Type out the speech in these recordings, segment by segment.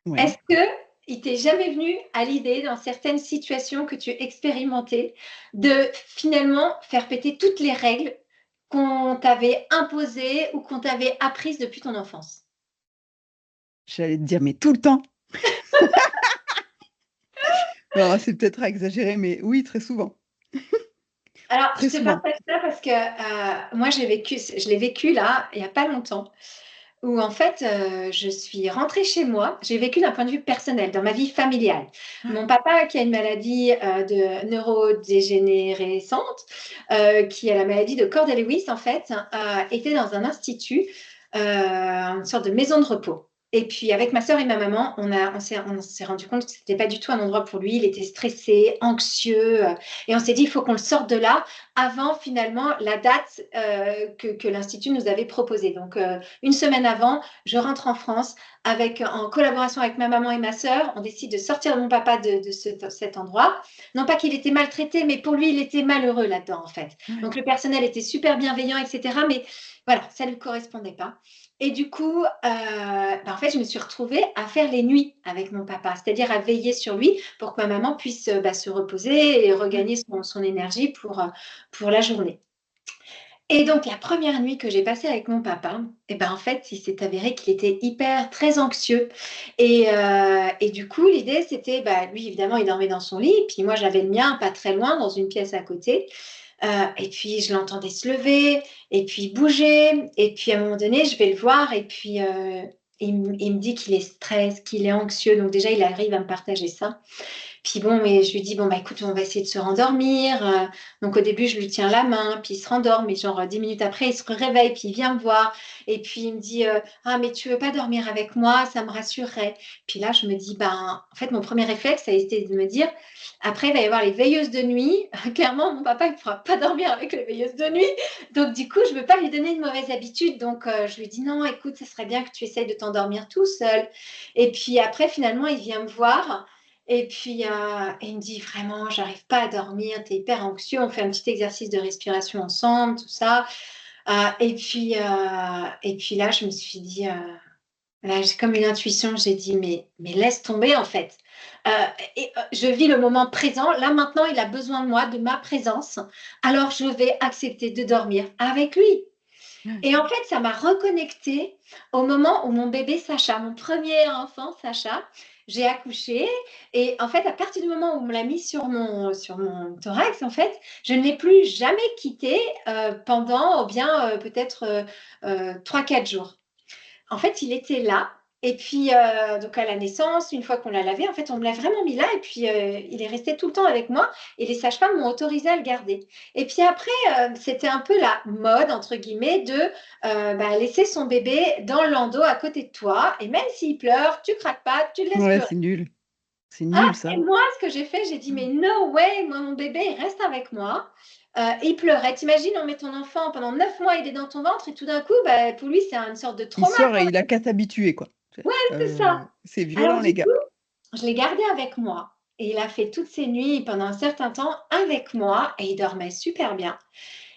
Oui. Est-ce qu'il t'est jamais venu à l'idée, dans certaines situations que tu expérimentais, de finalement faire péter toutes les règles qu'on t'avait imposées ou qu'on t'avait apprises depuis ton enfance? J'allais te dire, mais tout le temps! Non, c'est peut-être à exagérer, mais oui, très souvent. Alors, je Très te souvent. partage ça parce que, moi je l'ai vécu là, il y a pas longtemps, où en fait, je suis rentrée chez moi. J'ai vécu d'un point de vue personnel, dans ma vie familiale. Mon papa qui a une maladie, de neurodégénérescente, qui a la maladie de Cordet-Lewis en fait, était dans un institut, une sorte de maison de repos. Et puis avec ma sœur et ma maman, on s'est rendu compte que c'était pas du tout un endroit pour lui. Il était stressé, anxieux, et on s'est dit: «Il faut qu'on le sorte de là avant finalement la date, que l'institut nous avait proposée». Donc, une semaine avant, je rentre en France en collaboration avec ma maman et ma sœur. On décide de sortir mon papa de cet endroit. Non pas qu'il était maltraité, mais pour lui, il était malheureux là-dedans, en fait. Ouais. Donc le personnel était super bienveillant, etc. Mais voilà, ça ne lui correspondait pas. Et du coup, en fait, je me suis retrouvée à faire les nuits avec mon papa, c'est-à-dire à veiller sur lui pour que ma maman puisse se reposer et Ouais. regagner son énergie pour la journée. Et donc la première nuit que j'ai passée avec mon papa, et ben, en fait, il s'est avéré qu'il était hyper très anxieux et du coup, l'idée, c'était, lui, évidemment, il dormait dans son lit, puis moi, j'avais le mien pas très loin, dans une pièce à côté, et puis je l'entendais se lever et puis bouger et puis à un moment donné, je vais le voir et puis, il me dit qu'il est stress, qu'il est anxieux, donc déjà, il arrive à me partager ça. Puis bon, mais je lui dis: «Bon, écoute, on va essayer de se rendormir», donc au début, je lui tiens la main, puis il se rendort, mais genre, 10 minutes après, il se réveille, puis il vient me voir et puis il me dit, «Ah, mais tu veux pas dormir avec moi? Ça me rassurerait». Puis là, je me dis: «Ben», en fait, mon premier réflexe, ça a été de me dire: «Après, il va y avoir les veilleuses de nuit. Clairement, mon papa, il pourra pas dormir avec les veilleuses de nuit». Donc du coup, je veux pas lui donner une mauvaise habitude, donc je lui dis: «Non, écoute, ça serait bien que tu essayes de t'endormir tout seul». Et puis après, finalement, il vient me voir et puis, il me dit: «Vraiment, j'arrive pas à dormir, tu es hyper anxieux». On fait un petit exercice de respiration ensemble, tout ça, et puis là, je me suis dit, là, j'ai comme une intuition, j'ai dit: «Mais laisse tomber, en fait, heu je vis le moment présent. Là, maintenant, il a besoin de moi, de ma présence, alors je vais accepter de dormir avec lui». Ouais. Et en fait, ça m'a reconnectée au moment où mon bébé Sacha, mon premier enfant Sacha, j'ai accouché et en fait, à partir du moment où on me l'a mis sur mon thorax, en fait, je ne l'ai plus jamais quitté, pendant bien, peut-être, 3-4 jours. En fait, il était là et puis, donc à la naissance, une fois qu'on l'a lavé, en fait, on me l'a vraiment mis là et puis, il est resté tout le temps avec moi et les sages-femmes m'ont autorisée à le garder. Et puis après, c'était un peu la «mode» entre guillemets de, laisser son bébé dans le landau à côté de toi et même s'il pleure, tu craques pas, tu le laisses Ouais, pleurer. c'est nul. C'est Ah, nul ça. et moi, ce que j'ai fait, j'ai dit: «Mais no way, moi, mon bébé, il reste avec moi». Il pleurait. Tu imagines, on met ton enfant pendant 9 mois, il est dans ton ventre et tout d'un coup, pour lui, c'est une sorte de Il trauma, sort quoi. et il a qu'à s'habituer, quoi. Ouais, c'est ça. C'est Alors violent, du les gars. coup, je l'ai gardé avec moi et il a fait toutes ses nuits pendant un certain temps avec moi et il dormait super bien.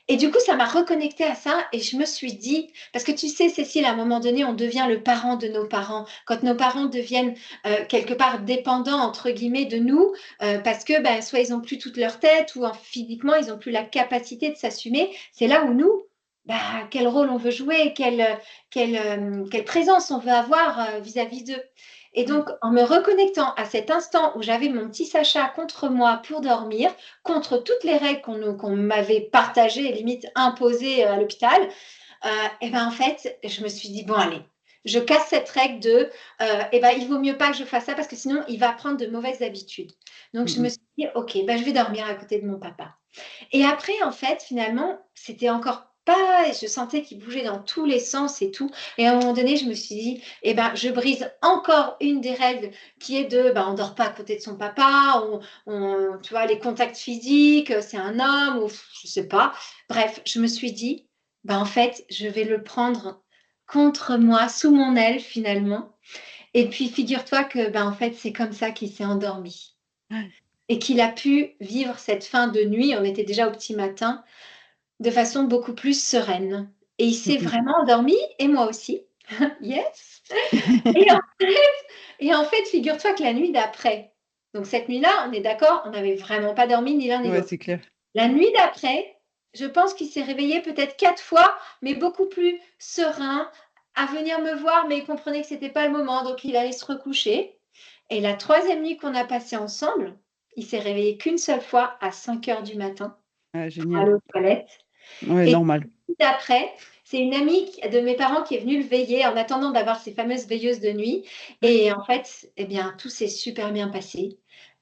Et du coup, ça m'a reconnectée à ça et je me suis dit parce que tu sais, Cécile, à un moment donné, on devient le parent de nos parents. Quand nos parents deviennent, quelque part «dépendants» entre guillemets de nous, parce que, soit ils ont plus toute leur tête ou en physiquement, ils ont plus la capacité de s'assumer. C'est là où nous, quel rôle on veut jouer, quelle présence on veut avoir, vis-à-vis d'eux. Et Ouais. donc en me reconnectant à cet instant où j'avais mon petit Sacha contre moi pour dormir, contre toutes les règles qu'on m'avait partagées et limite imposées, à l'hôpital, en fait, je me suis dit: «Bon allez, je casse cette règle de, il vaut mieux pas que je fasse ça parce que sinon il va prendre de mauvaises habitudes». Donc Mmh je me mh. suis dit: «OK, je vais dormir à côté de mon papa». Et après, en fait, finalement, c'était encore pas je sentais qu'il bougeait dans tous les sens et tout et à un moment donné, je me suis dit: je brise encore une des règles qui est de, on dort pas à côté de son papa, on tu vois, les contacts physiques, c'est un homme» ou je sais pas. Bref, je me suis dit: en fait, je vais le prendre contre moi, sous mon aile, finalement» et puis figure-toi que, en fait, c'est comme ça qu'il s'est endormi. Ouais. Et qu'il a pu vivre cette fin de nuit, on était déjà au petit matin, de façon beaucoup plus sereine. Et il Mmh s'est mh. vraiment endormi et moi aussi. Yes. Et en fait, figure-toi que la nuit d'après, donc cette nuit-là, on est d'accord, on n'avait vraiment pas dormi ni l'un ni Ouais, l'autre. c'est clair. La nuit d'après, je pense qu'il s'est réveillé peut-être 4 fois, mais beaucoup plus serein, à venir me voir, mais il comprenait que c'était pas le moment, donc il allait se recoucher. Et la 3e nuit qu'on a passée ensemble, il s'est réveillé qu'une seule fois à 5 heures du matin Ah, pour génial. aller aux toilettes. Ouais, Et normal. d'après, c'est une amie de mes parents qui est venue le veiller en attendant d'avoir ces fameuses veilleuses de nuit. Et en fait, eh bien, tout s'est super bien passé.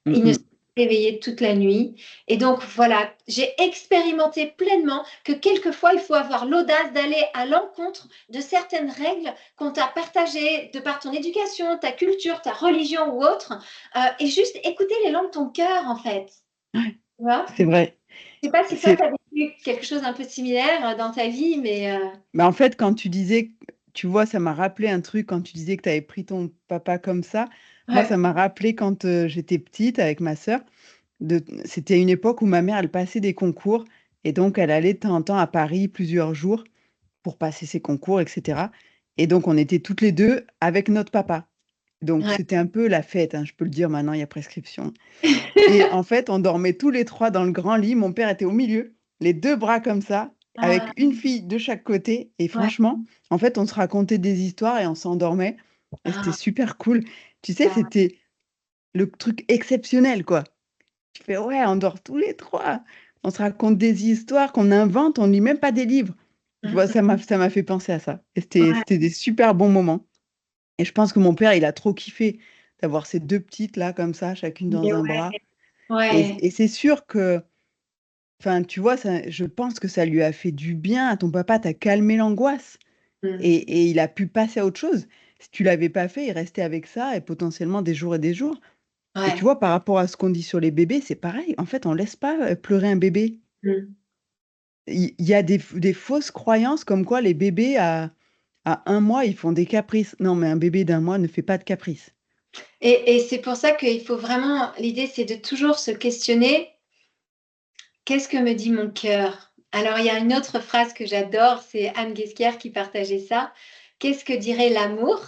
Mmh Il ne s'est mh. pas réveillé toute la nuit. Et donc, voilà, j'ai expérimenté pleinement que quelquefois, il faut avoir l'audace d'aller à l'encontre de certaines règles qu'on t'a partagées de par ton éducation, ta culture, ta religion ou autre, et juste écouter l'élan de ton cœur, en fait. Ouais, Tu vois? c'est vrai. Je sais pas si toi, tu C'est as vécu quelque chose un peu similaire, dans ta vie, mais Bah, en fait, quand tu disais tu vois, ça m'a rappelé un truc quand tu disais que tu avais pris ton papa comme ça. Moi, ça ouais. m'a rappelé quand, j'étais petite avec ma sœur, c'était une époque où ma mère, elle passait des concours et donc elle allait de temps en temps à Paris plusieurs jours pour passer ses concours et cetera et donc on était toutes les 2 avec notre papa. Donc Ouais. c'était un peu la fête, hein, je peux le dire maintenant, il y a prescription et en fait, on dormait tous les 3 dans le grand lit. Mon père était au milieu, les 2 bras comme ça, avec Ah, une fille de chaque côté et ouais. franchement, en fait, on se racontait des histoires et on s'endormait et c'était Ah, super cool. Tu sais, ah, c'était le truc exceptionnel, quoi. Tu fais: «Ouais, on dort tous les 3, on se raconte des histoires qu'on invente, on lit même pas des livres». Tu vois, mmh ça m'a fait penser à ça et Ouais, c'était des super bons moments et je pense que mon père, il a trop kiffé d'avoir ces 2 petites là, comme ça, chacune dans mais un ouais, bras ouais. et c'est sûr que enfin, tu vois, ça je pense que ça lui a fait du bien à ton papa, tu calmé l'angoisse Mmh. et il a pu passer à autre chose. Si tu l'avais pas fait, il restait avec ça et potentiellement des jours et des jours et tu Ouais. vois, par rapport à ce qu'on dit sur les bébés, c'est pareil. En fait, on laisse pas, pleurer un bébé. Mmh. Il y a des fausses croyances comme quoi les bébés à 1 mois, ils font des caprices. Non, mais un bébé d'1 mois ne fait pas de caprices. Et c'est pour ça qu'il faut vraiment l'idée, c'est de toujours se questionner: «Qu'est-ce que me dit mon cœur?» Alors il y a une autre phrase que j'adore, c'est Anne Guesquière qui partageait ça: «Qu'est-ce que dirait l'amour?»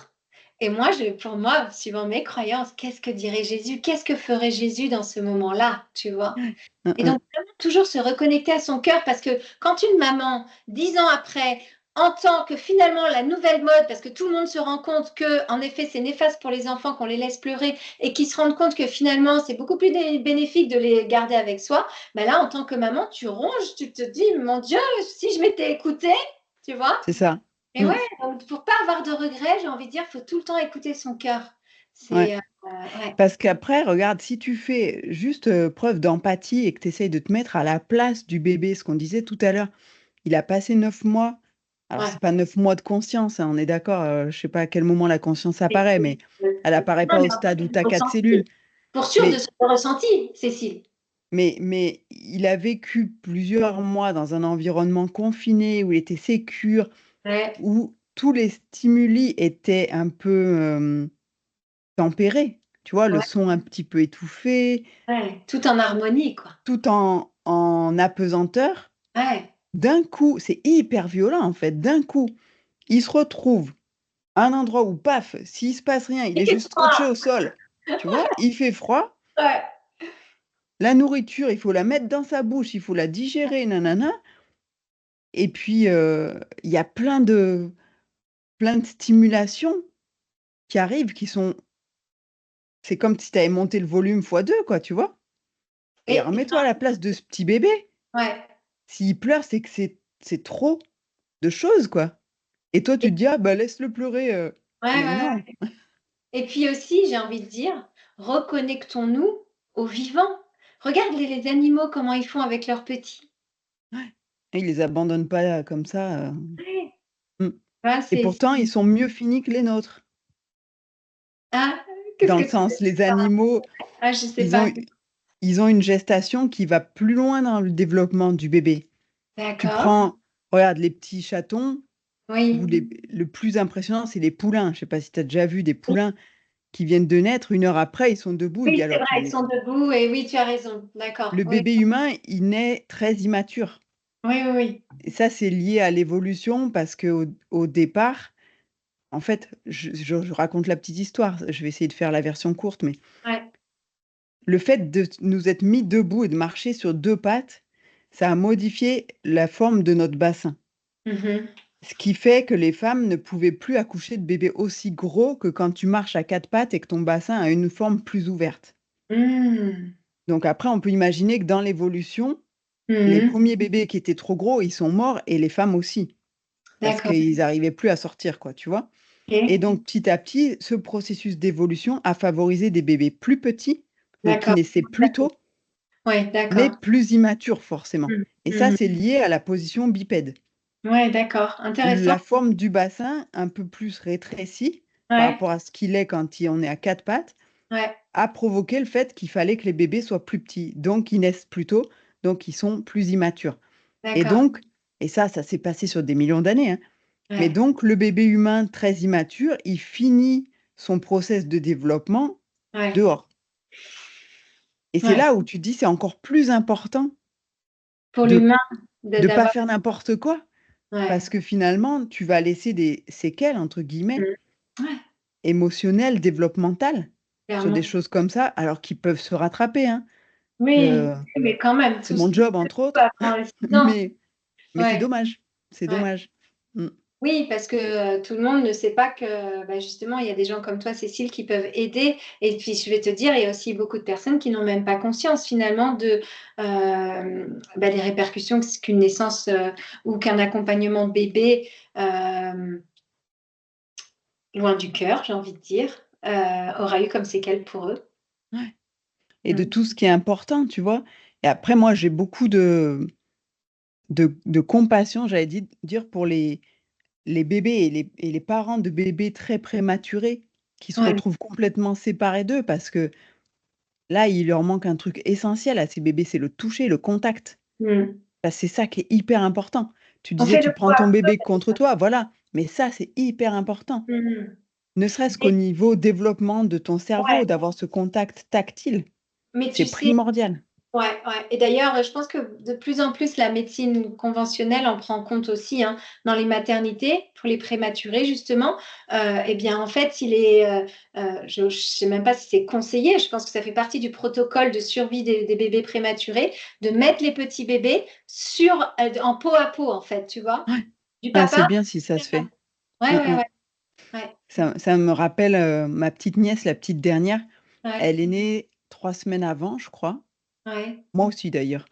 Et moi, pour moi, suivant mes croyances, qu'est-ce que dirait Jésus? Qu'est-ce que ferait Jésus dans ce moment-là, tu vois? Ouais. Hein, Et hein. donc vraiment toujours se reconnecter à son cœur parce que quand une maman, 10 ans après, entend que finalement la nouvelle mode, parce que tout le monde se rend compte que en effet c'est néfaste pour les enfants qu'on les laisse pleurer et qu'ils se rendent compte que finalement c'est beaucoup plus bénéfique de les garder avec soi, ben là en tant que maman tu ronges, tu te dis mon Dieu si je m'étais écoutée, tu vois? C'est ça. Et Mmh. ouais, donc pour pas avoir de regrets, j'ai envie de dire, faut tout le temps écouter son cœur. Ouais. C'est, ouais, Parce qu'après, regarde, si tu fais juste, preuve d'empathie et que tu essayes de te mettre à la place du bébé, ce qu'on disait tout à l'heure, il a passé 9 mois. Alors ouais. c'est pas 9 mois de conscience, hein, on est d'accord, je sais pas à quel moment la conscience apparaît, Cécile, mais elle apparaît non pas au mais en stade fait où du tu as 4 ressenti. cellules. Pour sûr de Mais ce ressenti, Cécile. mais il a vécu plusieurs mois dans un environnement confiné où il était sécure, Ouais, où tous les stimuli étaient un peu, tempérés. Tu vois? Le ouais, son un petit peu étouffé, ouais, tout en harmonie, quoi. tout en apesanteur. Ouais. D'un coup, c'est hyper violent en fait, d'un coup, il se retrouve à un endroit où paf, s'il se passe rien, il Il est fait juste scotché froid. au sol, tu vois? Il fait froid, Ouais, la nourriture, il faut la mettre dans sa bouche, il faut la digérer, nanana et puis, il y a plein de stimulations qui arrivent qui sont c'est comme si tu avais monté le volume fois 2 quoi, tu vois? Et et remets-toi à la place de ce petit bébé. ouais, S'il pleure, c'est que c'est trop de choses, quoi et toi, tu et te dis: «Ah bah, laisse-le pleurer, ouais, mais ouais, non». ouais. Et puis aussi, j'ai envie de dire, reconnectons-nous aux vivants. Regarde les animaux, comment ils font avec leurs petits. Ouais et ils les abandonnent pas, comme ça, Ouais, mmh tu vois, et c'est pourtant, ils sont mieux finis que les nôtres. ah, qu'est-ce Dans que le tu veux sens, les dire? animaux, Ah, je sais ils ont pas. ils ont une gestation qui va plus loin dans le développement du bébé. Tu D'accord, prends regarde les petits chatons ou oui. les le plus impressionnant, c'est les poulains. Je sais pas si tu as déjà vu des Oui, poulains qui viennent de naître, 1 heure après, ils sont debout, oui, c'est alors vrai, que ils sont debout et oui, tu as raison. D'accord, le oui. bébé humain, il naît très immature Oui, oui, oui. et ça, c'est lié à l'évolution parce qu'au au départ, en fait, je raconte la petite histoire, je vais essayer de faire la version courte, mais Ouais. le fait de nous être mis debout et de marcher sur 2 pattes, ça a modifié la forme de notre bassin. Mmh. Ce qui fait que les femmes ne pouvaient plus accoucher de bébés aussi gros que quand tu marches à 4 pattes et que ton bassin a une forme plus ouverte. Mmh. Donc après, on peut imaginer que dans l'évolution, les Mmh. premiers bébés qui étaient trop gros, ils sont morts et les femmes aussi, parce D'accord, qu'ils arrivaient plus à sortir quoi, tu vois? Et OK. donc petit à petit, ce processus d'évolution a favorisé des bébés plus petits, donc qui D'accord. naissaient plus tôt, Ouais, mais d'accord. plus immatures forcément. Mmh. Et ça, Mmh. c'est lié à la position bipède. Ouais, d'accord, intéressant. La forme du bassin, un peu plus rétrécie par Ouais, rapport à ce qu'il est quand on est à 4 pattes, ouais, a provoqué le fait qu'il fallait que les bébés soient plus petits. Donc ils naissent plus tôt, donc ils sont plus immatures. Et d'accord. donc et ça s'est passé sur des millions d'années, hein. Mais Ouais, donc le bébé humain très immature, il finit son process de développement ouais, dehors. Et c'est ouais. là où tu te dis: «C'est encore plus important Pour de l'humain, de de pas d'avoir faire n'importe quoi». ouais. Parce que finalement, tu vas laisser des «séquelles» entre guillemets, Mmh. Ouais, émotionnelles, développementales, sur des clairement. choses comme ça, alors qu'ils peuvent se rattraper, hein. Oui, Heu, mais quand même, c'est tout ce mon qui se job entre passe autres, avant les 6 ans. mais c'est Ouais, dommage, c'est ouais. dommage. Mmh. Oui, parce que, tout le monde ne sait pas que, bah, justement, il y a des gens comme toi, Cécile, qui peuvent aider et puis je vais te dire, il y a aussi beaucoup de personnes qui n'ont même pas conscience finalement de, bah, des répercussions qu'une naissance, ou qu'un accompagnement bébé, loin du cœur, j'ai envie de dire, aura eu comme séquelles pour eux. Ouais, et de Mmh. tout ce qui est important, tu vois? Et après moi, j'ai beaucoup de compassion, j'allais dire pour les bébés et les parents de bébés très prématurés qui se Ouais. retrouvent complètement séparés d'eux parce que là, il leur manque un truc essentiel à ces bébés, c'est le toucher, le contact. Mmh. Bah, c'est ça qui est hyper important. Tu On disais, fait le tu prends poids. ton bébé contre toi, voilà, mais ça, c'est hyper important. Mmh. Ne serait-ce qu'au Mais niveau développement de ton ouais, cerveau, d'avoir ce contact tactile, mais c'est tu sais. primordial. Ouais, ouais, et d'ailleurs, je pense que de plus en plus la médecine conventionnelle en prend compte aussi, hein. Dans les maternités, pour les prématurés justement, et bien, en fait, il est, je sais même pas si c'est conseillé, je pense que ça fait partie du protocole de survie des bébés prématurés, de mettre les petits bébés sur, en peau à peau, en fait, tu vois? Ouais. Du Ah, c'est papa bien si ça et se la maman. fait. Ouais, Mmh ouais, mh. ouais, ouais, Ça me rappelle, ma petite nièce, la petite dernière, ouais, elle est née 3 semaines avant, je crois. ouais. Moi aussi d'ailleurs.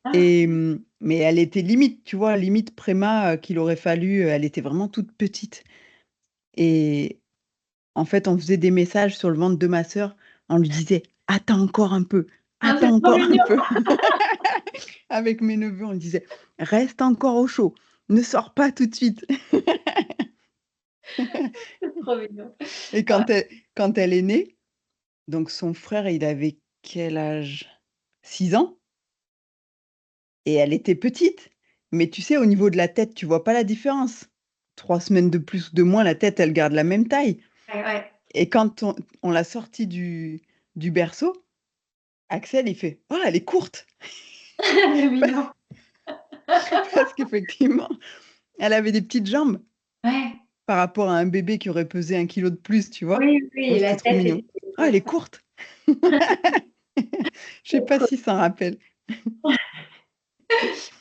Ah! Et mais elle était limite, tu vois? Limite préma, qu'il aurait fallu, elle était vraiment toute petite et en fait, on faisait des messages sur le ventre de ma sœur, on lui disait: «Attends encore un peu, Ah, c'est attends trop encore un mignon! peu». Avec mes neveux, on lui disait: «Reste encore au chaud, ne sors pas tout de suite». C'est trop mignon. Et Ouais. quand elle est née, donc son frère, il avait quel âge? 6 ans et elle était petite, mais tu sais, au niveau de la tête, tu vois pas la différence. 3 semaines de plus ou de moins, la tête, elle garde la même taille Ouais, ouais. et quand on l'a sortie du berceau, Axel, il fait: «Oh, elle est courte!» C'est mignon. parce qu'effectivement, elle avait des petites jambes Ouais. par rapport à un bébé qui aurait pesé 1 kilo de plus, tu vois? Oui, Donc oui, la c'était trop tête mignon. était «Oh, elle est courte. courte!» Je sais C'est pas trop si ça rappelle.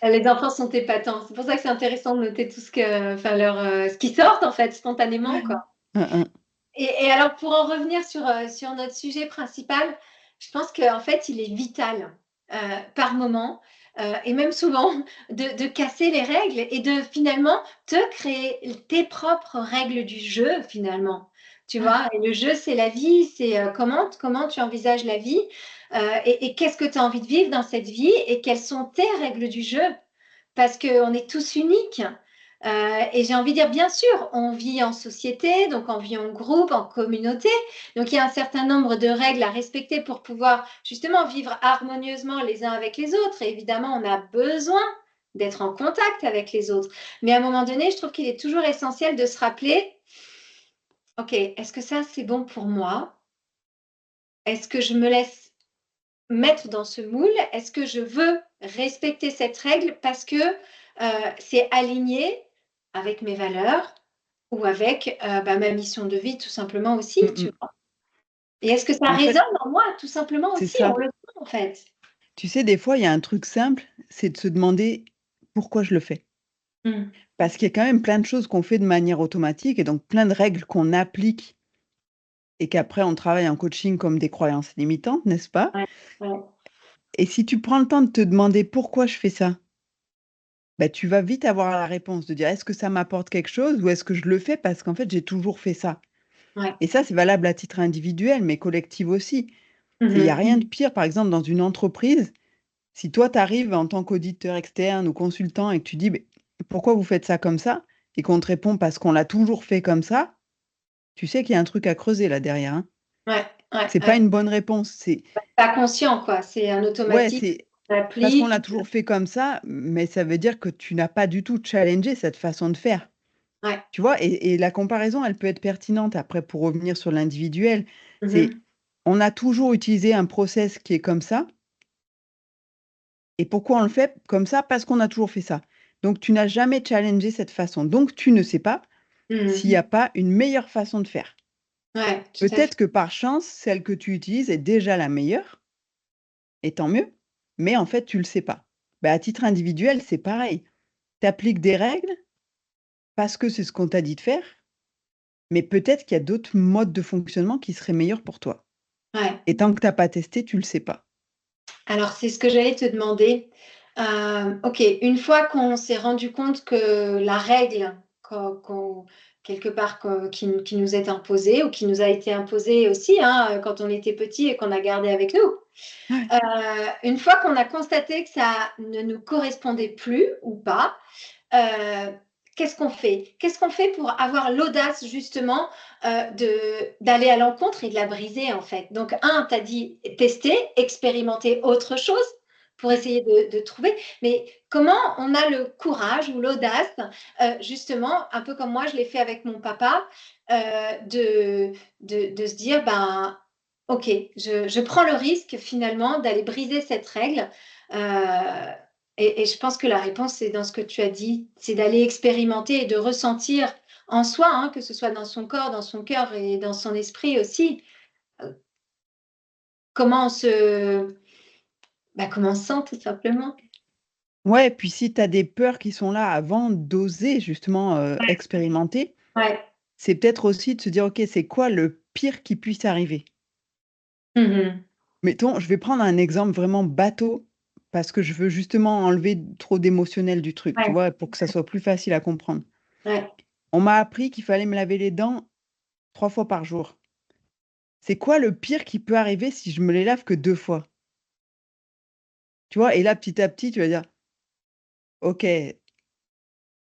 les enfants sont épatants. C'est pour ça que c'est intéressant de noter tout ce que enfin leur, ce qui sortent en fait spontanément, Ouais. quoi. Hein, hein. Et alors pour en revenir sur notre sujet principal, je pense qu'en fait, il est vital, par moment, et même souvent de casser les règles et de finalement te créer tes propres règles du jeu finalement. Tu Ouais. vois? Et le jeu, c'est la vie, c'est, comment tu envisages la vie, et qu'est-ce que tu as envie de vivre dans cette vie et quelles sont tes règles du jeu? Parce qu'on est tous uniques. Et j'ai envie de dire, bien sûr, on vit en société, donc on vit en groupe, en communauté. Donc il y a un certain nombre de règles à respecter pour pouvoir justement vivre harmonieusement les uns avec les autres. Et évidemment, on a besoin d'être en contact avec les autres. Mais à un moment donné, je trouve qu'il est toujours essentiel de se rappeler, OK, est-ce que ça, c'est bon pour moi? Est-ce que je me laisse mettre dans ce moule? Est-ce que je veux respecter cette règle parce que c'est aligné avec mes valeurs, ou avec, ma mission de vie tout simplement aussi, Mmh tu mh. vois? Et est-ce que ça En fait, résonne en moi tout simplement c'est aussi? ça. On le sent en fait. Tu sais, des fois, il y a un truc simple, c'est de se demander pourquoi je le fais. Mmh. Parce qu'il y a quand même plein de choses qu'on fait de manière automatique et donc plein de règles qu'on applique et qu'après on travaille en coaching comme des croyances limitantes, n'est-ce pas? Ouais, ouais. Et si tu prends le temps de te demander pourquoi je fais ça, bah, tu vas vite avoir la réponse de dire: «Est-ce que ça m'apporte quelque chose ou est-ce que je le fais parce qu'en fait j'ai toujours fait ça?» Ouais. Et ça, c'est valable à titre individuel, mais collectif aussi. Mmh C'est il y a mh. rien de pire, par exemple, dans une entreprise, si toi tu arrives en tant qu'auditeur externe ou consultant et que tu dis: «Beh, pourquoi vous faites ça comme ça?» et qu'on te répond: «Parce qu'on l'a toujours fait comme ça», tu sais qu'il y a un truc à creuser là derrière, hein. Ouais, ouais, C'est pas ouais. une bonne réponse, c'est Pas conscient quoi, c'est un ouais, automatisme c'est qu'on parce qu'on l'a applique. toujours fait comme ça, mais ça veut dire que tu n'as pas du tout challengé cette façon de faire, Ouais. tu vois? Et la comparaison, elle peut être pertinente après pour revenir sur l'individuel. Mmh C'est mh. on a toujours utilisé un process qui est comme ça et pourquoi on le fait comme ça? Parce qu'on a toujours fait ça. Donc tu n'as jamais challengé cette façon. Donc tu ne sais pas s'il y Mmh. a pas une meilleure façon de faire. Ouais, tout à fait. Peut-être que par chance, celle que tu utilises est déjà la meilleure et tant mieux, mais en fait, tu le sais pas. Bah, à titre individuel, c'est pareil. Tu appliques des règles parce que c'est ce qu'on t'a dit de faire, mais peut-être qu'il y a d'autres modes de fonctionnement qui seraient meilleurs pour toi Ouais. et tant que tu as pas testé, tu le sais pas. Alors c'est ce que j'allais te demander. OK, une fois qu'on s'est rendu compte que la règle qu'on quelque part qui nous est imposée ou qui nous a été imposée aussi, hein, quand on était petit et qu'on a gardé avec nous. Ouais. Heu, une fois qu'on a constaté que ça ne nous correspondait plus ou pas, qu'est-ce qu'on fait? Qu'est-ce qu'on fait pour avoir l'audace justement, d'aller à l'encontre et de la briser, en fait? Donc tu as dit tester, expérimenter autre chose pour essayer de trouver, mais comment on a le courage ou l'audace, justement, un peu comme moi je l'ai fait avec mon papa, de se dire: «Ben, OK, je prends le risque finalement d'aller briser cette règle», heu et je pense que la réponse, c'est dans ce que tu as dit, c'est d'aller expérimenter et de ressentir en soi, hein, que ce soit dans son corps, dans son cœur et dans son esprit aussi, heu, comment on se comment on se sent tout simplement. Ouais, puis si tu as des peurs qui sont là avant d'oser justement, Ouais, expérimenter, ouais. c'est peut-être aussi de se dire: «OK, c'est quoi le pire qui puisse arriver?» Mmh mh. Mettons, je vais prendre un exemple vraiment bateau, parce que je veux justement enlever trop d'émotionnel du truc, tu Ouais, vois? Pour que ça soit plus facile à comprendre. ouais. On m'a appris qu'il fallait me laver les dents 3 fois par jour. C'est quoi le pire qui peut arriver si je me les lave que 2 fois? Tu vois? Et là, petit à petit, tu vas dire: «OK,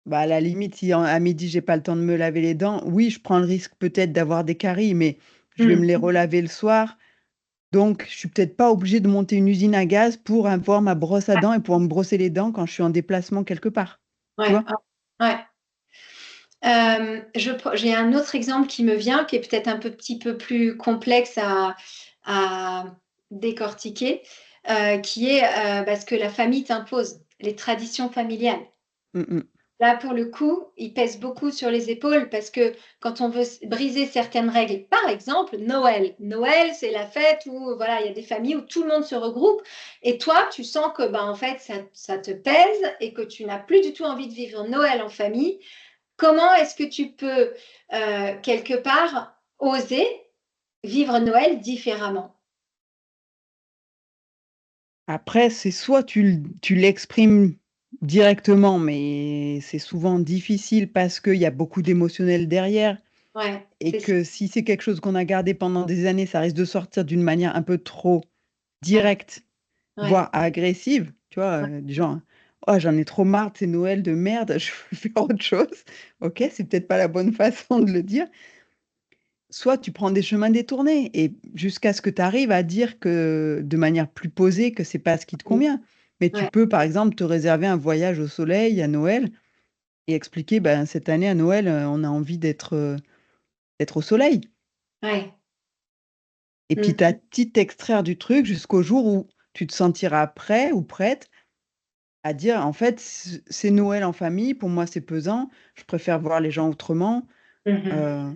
bah, à la limite, si à midi, j'ai pas le temps de me laver les dents, oui, je prends le risque peut-être d'avoir des caries, mais je vais me Mmh. les relaver le soir. Donc je suis peut-être pas obligée de monter une usine à gaz pour avoir ma brosse à dents et pouvoir me brosser les dents quand je suis en déplacement quelque part». Tu Ouais, vois? ouais, ouais. J'ai un autre exemple qui me vient, qui est peut-être un petit peu plus complexe à décortiquer, qui est, ce que la famille t'impose, les traditions familiales. Mmh mh. Là, pour le coup, il pèse beaucoup sur les épaules parce que quand on veut briser certaines règles, par exemple Noël. Noël, c'est la fête où voilà, il y a des familles où tout le monde se regroupe et toi, tu sens que en fait, ça te pèse et que tu n'as plus du tout envie de vivre Noël en famille. Comment est-ce que tu peux, quelque part, oser vivre Noël différemment? Après, c'est soit tu l'exprimes directement, mais c'est souvent difficile parce qu'il y a beaucoup d'émotionnel derrière Ouais, et c'est ça. que si c'est quelque chose qu'on a gardé pendant des années, ça risque de sortir d'une manière un peu trop Ouais, directe, ouais, voire agressive, tu vois? ouais, Du genre: «Oh j'en ai trop marre de ces Noëls de merde, je veux faire autre chose». OK, c'est peut-être pas la bonne façon de le dire. Soit tu prends des chemins détournés et jusqu'à ce que tu arrives à dire que de manière plus posée que c'est pas ce qui te oui, convient. Mais tu ouais, peux, par exemple, te réserver un voyage au soleil à Noël et expliquer: «Ben, cette année à Noël, on a envie d'être au soleil». ouais. Et Mmh. petit à petit t'extraire du truc jusqu'au jour où tu te sentiras prêt ou prête à dire: «En fait, c'est Noël en famille, pour moi c'est pesant, je préfère voir les gens autrement». Mhm. Euh,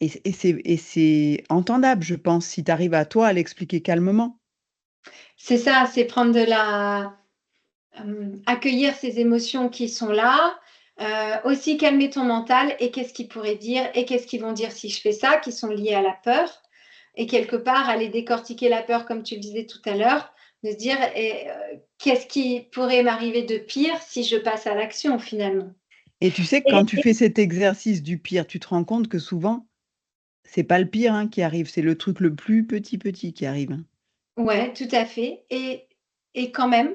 et c'est entendable, je pense, si tu arrives à toi à l'expliquer calmement. C'est ça, c'est prendre de la... accueillir ces émotions qui sont là, aussi calmer ton mental et qu'est-ce qu'ils pourraient dire et qu'est-ce qu'ils vont dire si je fais ça, qui sont liés à la peur. Et quelque part, aller décortiquer la peur, comme tu le disais tout à l'heure, de se dire qu'est-ce qui pourrait m'arriver de pire si je passe à l'action finalement. Et tu sais que quand Et, tu fais cet exercice du pire, tu te rends compte que souvent, c'est pas le pire hein, qui arrive, c'est le truc le plus petit qui arrive, hein. ouais, tout à fait. Et quand même,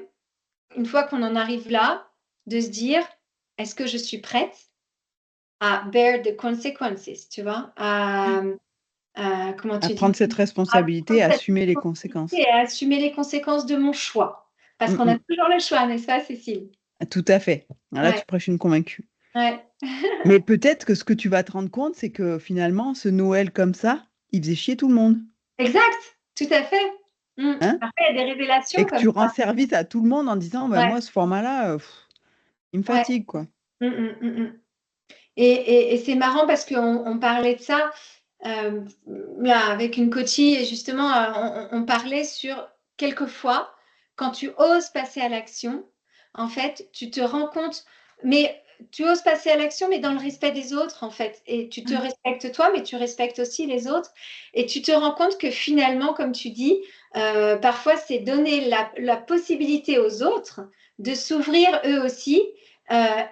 une fois qu'on en arrive là, de se dire, est-ce que je suis prête à bear the consequences, tu vois, comment À tu dis, prendre cette à responsabilité, prendre à cette assumer les responsabilité conséquences. et à assumer les conséquences de mon choix. Parce Mm, qu'on a mm. toujours le choix, n'est-ce pas, Cécile? Tout à fait. Là, Ouais, tu prêches une convaincue. ouais. Mais peut-être que ce que tu vas te rendre compte, c'est que finalement, ce Noël comme ça, il faisait chier tout le monde, Exact, tout à fait. hein? Après, il y a des Et révélations que comme tu rends ça. service à tout le monde en disant, bah, Ouais, moi, ce format-là, il me ouais. fatigue, quoi. Mm. Et c'est marrant parce qu'on parlait de ça euh, là, avec une coachie et justement, on parlait sur quelquefois, quand tu oses passer à l'action, en fait, tu te rends compte, mais tu oses passer à l'action, mais dans le respect des autres, en fait. Et tu te Ouais, respectes toi, mais tu respectes aussi les autres. Et tu te rends compte que finalement, comme tu dis, parfois, c'est donner la possibilité aux autres de s'ouvrir eux aussi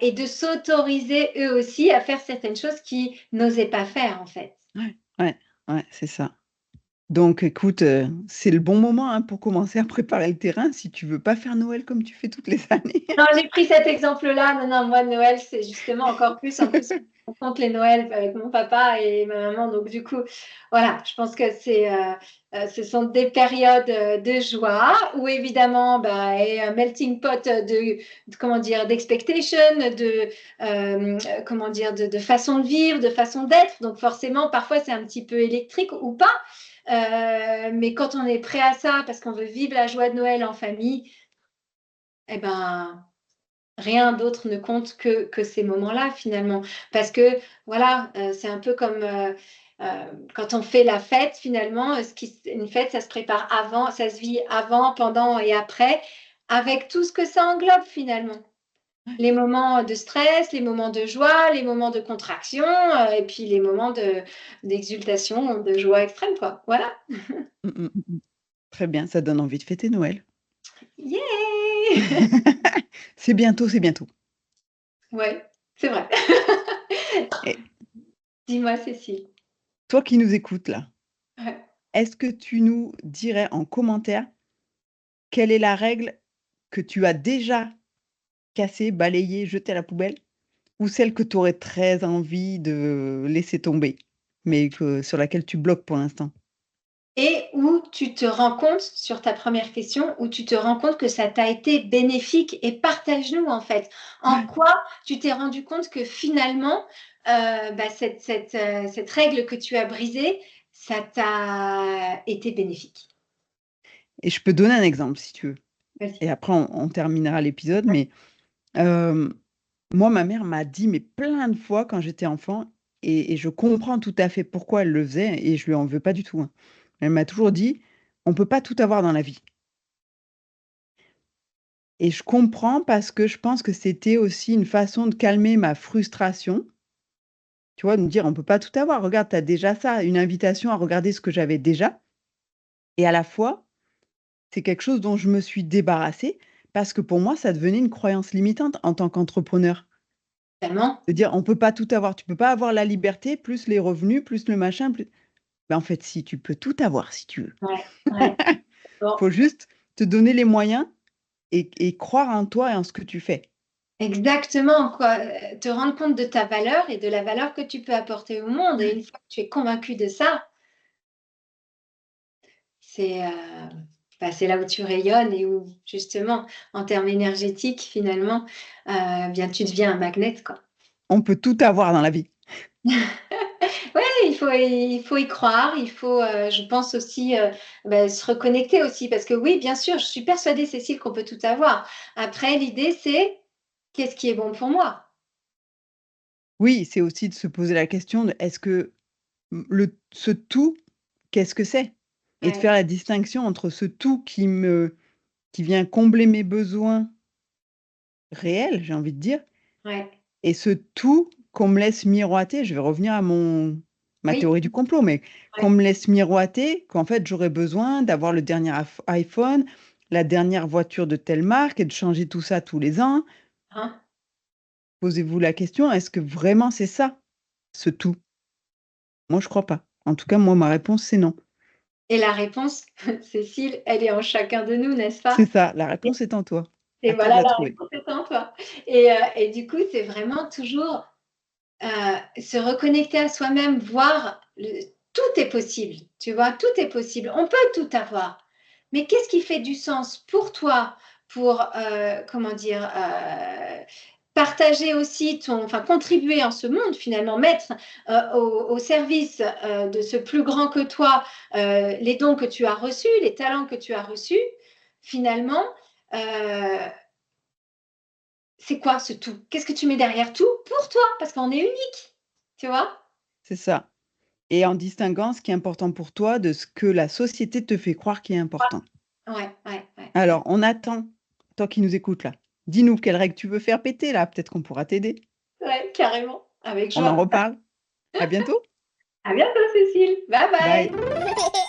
et de s'autoriser eux aussi à faire certaines choses qu'ils n'osaient pas faire, en fait. ouais, ouais, ouais, c'est ça. Donc, écoute, c'est le bon moment hein, pour commencer à préparer le terrain si tu veux pas faire Noël comme tu fais toutes les années. Non, j'ai pris cet exemple-là. Non, non, moi, Noël, c'est justement encore plus. En plus, on compte les Noëls avec mon papa et ma maman. Donc, du coup, voilà, je pense que ce sont des périodes de joie où, évidemment, bah, et un melting pot comment dire, d'expectation, comment dire, de façon de vivre, de façon d'être. Donc, forcément, parfois, c'est un petit peu électrique ou pas. Mais quand on est prêt à ça, parce qu'on veut vivre la joie de Noël en famille, eh ben, rien d'autre ne compte que ces moments-là finalement. Parce que voilà, c'est un peu comme quand on fait la fête finalement, une fête, ça se prépare avant, ça se vit avant, pendant et après, avec tout ce que ça englobe finalement. Les moments de stress, les moments de joie, les moments de contraction, et puis les moments d'exultation, de joie extrême, quoi. Voilà. Mm, mm, mm. Très bien, ça donne envie de fêter Noël. Yeah! C'est bientôt, c'est bientôt. Ouais, c'est vrai. Et Dis-moi, Cécile. toi qui nous écoutes là, Ouais. est-ce que tu nous dirais en commentaire quelle est la règle que tu as déjà cassée, balayée, jetée à la poubelle ou celle que tu aurais très envie de laisser tomber, mais sur laquelle tu bloques pour l'instant? Et où tu te rends compte, sur ta première question, où tu te rends compte que ça t'a été bénéfique et partage-nous en fait. En Ouais. quoi tu t'es rendu compte que finalement, bah, cette règle que tu as brisée, ça t'a été bénéfique. Et je peux donner un exemple si tu veux. Vas-y. Et après on terminera l'épisode, mais hem, moi ma mère m'a dit, mais plein de fois quand j'étais enfant et je comprends tout à fait pourquoi elle le faisait et je lui en veux pas du tout, hein. Elle m'a toujours dit: «On peut pas tout avoir dans la vie» et je comprends parce que je pense que c'était aussi une façon de calmer ma frustration, tu vois? De me dire: «On peut pas tout avoir, regarde, tu as déjà ça», une invitation à regarder ce que j'avais déjà et à la fois, c'est quelque chose dont je me suis débarrassée parce que pour moi, ça devenait une croyance limitante en tant qu'entrepreneur. Tellement. De dire: «On peut pas tout avoir». Tu peux pas avoir la liberté, plus les revenus, plus le machin, plus en fait, si, tu peux tout avoir si tu veux. Ouais, ouais. Bon, Faut juste te donner les moyens et croire en toi et en ce que tu fais. exactement, quoi. Te rendre compte de ta valeur et de la valeur que tu peux apporter au monde. Et Ouais. une fois que tu es convaincu de ça, c'est bah, c'est là où tu rayonnes et où justement, en termes énergétiques, finalement, bien tu deviens un magnet, quoi. On peut tout avoir dans la vie. Ouais, il faut y croire, il faut, je pense aussi, bah, se reconnecter aussi parce que oui, bien sûr, je suis persuadée, Cécile, qu'on peut tout avoir. Après, l'idée, c'est: «Qu'est-ce qui est bon pour moi?» Oui, c'est aussi de se poser la question de est-ce que ce tout, qu'est-ce que c'est? Et de Ouais, faire la distinction entre ce tout qui vient combler mes besoins réels, j'ai envie de dire, ouais, et ce tout qu'on me laisse miroiter. Je vais revenir à ma oui, théorie du complot, mais qu'on ouais, me laisse miroiter qu'en fait, j'aurais besoin d'avoir le dernier iPhone, la dernière voiture de telle marque et de changer tout ça tous les ans. hein. Posez-vous la question, est-ce que vraiment c'est ça, ce tout? Moi, je crois pas. En tout cas, moi, ma réponse, c'est non. Et la réponse, Cécile, elle est en chacun de nous, n'est-ce C'est pas? ça, la réponse est en toi. Et À toi de voilà, la la trouver. réponse est en toi. Et du coup, c'est vraiment toujours, se reconnecter à soi-même, voir le tout est possible, tu vois? Tout est possible. On peut tout avoir. Mais qu'est-ce qui fait du sens pour toi? Pour, comment dire? Partager aussi ton enfin, contribuer en ce monde finalement, mettre, au service, de ce plus grand que toi, les dons que tu as reçus, les talents que tu as reçus. Finalement, heu, c'est quoi ce tout? Qu'est-ce que tu mets derrière tout pour toi? Parce qu'on est unique, tu vois? C'est ça. Et en distinguant ce qui est important pour toi de ce que la société te fait croire qui est important. Ouais, ouais, ouais, Alors, ouais. on attend, toi qui nous écoutes là, dis-nous quelle règle tu veux faire péter là, peut-être qu'on pourra t'aider. Ouais, carrément, avec On en joie. reparle. À bientôt. À bientôt Cécile. Bye Bye. bye.